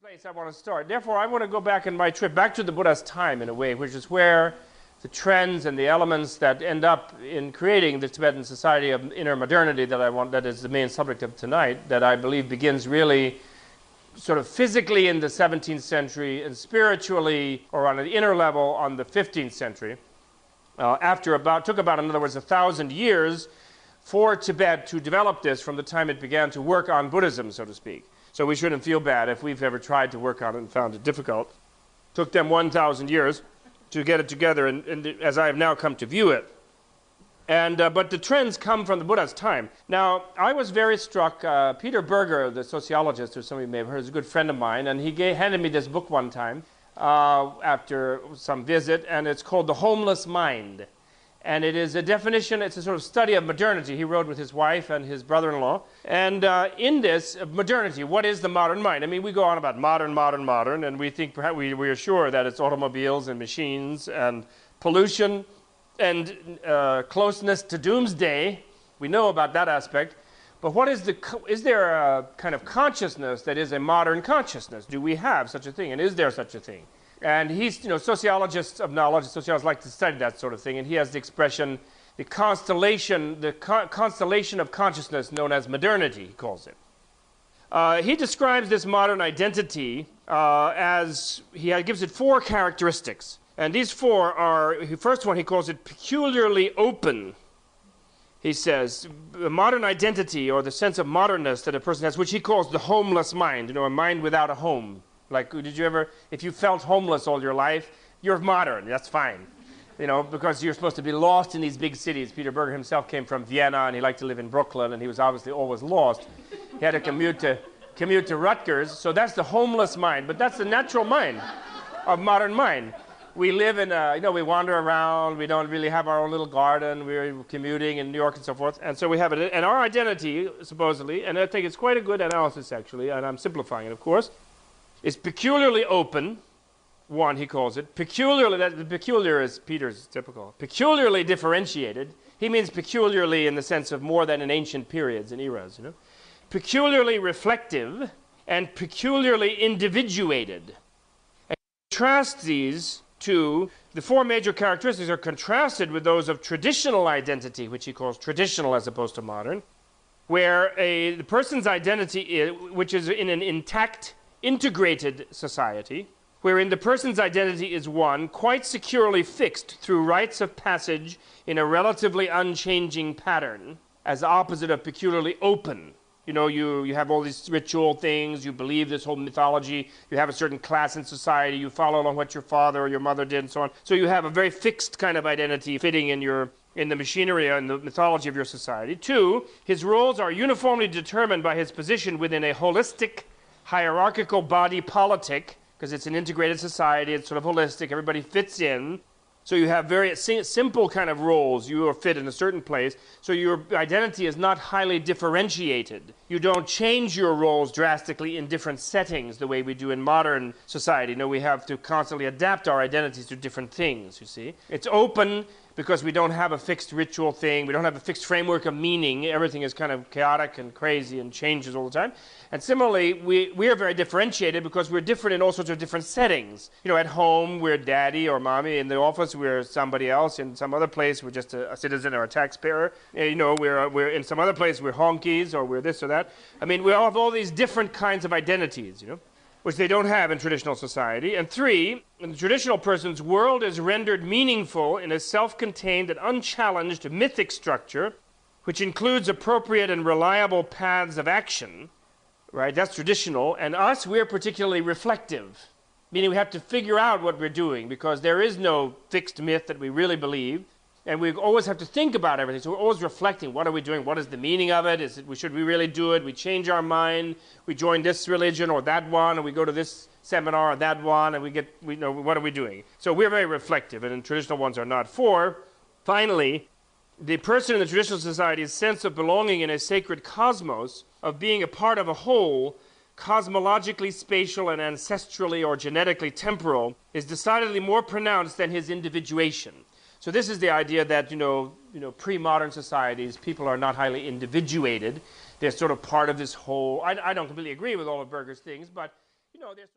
place I want to start. Therefore, I want to go back in my trip back to the Buddha's time in a way, which is where the trends and the elements that end up in creating the Tibetan society of inner modernity that is the main subject of tonight, that I believe begins really sort of physically in the 17th century and spiritually, or on the inner level, on the 15th century. Took about, in other words, 1,000 years for Tibet to develop this from the time it began to work on Buddhism, so to speak. So we shouldn't feel bad if we've ever tried to work on it and found it difficult. Took them 1,000 years to get it together, and as I have now come to view it. But the trends come from the Buddha's time. Now, I was very struck. Peter Berger, the sociologist, who some of you may have heard, is a good friend of mine, and he handed me this book one time after some visit, and it's called The Homeless Mind. And it is a definition, it's a sort of study of modernity. He wrote with his wife and his brother-in-law. And in this, modernity, what is the modern mind? I mean, we go on about modern, and we think perhaps we are sure that it's automobiles and machines and pollution and closeness to doomsday. We know about that aspect. But what is there a kind of consciousness that is a modern consciousness? Do we have such a thing? And is there such a thing? And he's, sociologists of knowledge, sociologists like to study that sort of thing, and he has the expression, the constellation of consciousness known as modernity, he calls it. He describes this modern identity as, he gives it 4 characteristics. And these 4 are, the first one he calls it peculiarly open. He says, the modern identity, or the sense of modernness that a person has, which he calls the homeless mind, a mind without a home. Like, did you ever, if you felt homeless all your life, you're modern, that's fine. Because you're supposed to be lost in these big cities. Peter Berger himself came from Vienna, and he liked to live in Brooklyn, and he was obviously always lost. He had to commute to Rutgers, so that's the homeless mind. But that's the natural mind of modern mind. We live in we wander around, we don't really have our own little garden, we're commuting in New York and so forth. And so we have it, and our identity, supposedly, and I think it's quite a good analysis actually, and I'm simplifying it, of course, is peculiarly open, one he calls it. The peculiar is Peter's typical. Peculiarly differentiated. He means peculiarly in the sense of more than in ancient periods and eras, Peculiarly reflective and peculiarly individuated. And contrast these two, the 4 major characteristics are contrasted with those of traditional identity, which he calls traditional as opposed to modern, where the person's identity is, which is in an intact, integrated society, wherein the person's identity is one quite securely fixed through rites of passage in a relatively unchanging pattern, as opposite of peculiarly open. You have all these ritual things, you believe this whole mythology, you have a certain class in society, you follow along what your father or your mother did and so on. So you have a very fixed kind of identity fitting in the machinery and the mythology of your society. 2, his roles are uniformly determined by his position within a holistic, hierarchical body politic, because it's an integrated society, it's sort of holistic, everybody fits in. So you have very simple kind of roles. You are fit in a certain place. So your identity is not highly differentiated. You don't change your roles drastically in different settings the way we do in modern society. We have to constantly adapt our identities to different things, you see. It's open because we don't have a fixed ritual thing. We don't have a fixed framework of meaning. Everything is kind of chaotic and crazy and changes all the time. And similarly, we are very differentiated because we're different in all sorts of different settings. At home, we're daddy or mommy. In the office, we're somebody else. In some other place, we're just a citizen or a taxpayer. We're in some other place, we're honkies or we're this or that. I mean, we all have all these different kinds of identities, which they don't have in traditional society. And 3, in the traditional person's world is rendered meaningful in a self-contained and unchallenged mythic structure, which includes appropriate and reliable paths of action, right? That's traditional. And us, we're particularly reflective, meaning we have to figure out what we're doing because there is no fixed myth that we really believe. And we always have to think about everything. So we're always reflecting. What are we doing? What is the meaning of it? Should we really do it? We change our mind. We join this religion or that one, and we go to this seminar or that one, and what are we doing? So we're very reflective, and traditional ones are not. 4, finally, the person in the traditional society's sense of belonging in a sacred cosmos, of being a part of a whole, cosmologically spatial and ancestrally or genetically temporal, is decidedly more pronounced than his individuation. So this is the idea that, pre-modern societies, people are not highly individuated. They're sort of part of this whole, I don't completely agree with all of Berger's things, but, they're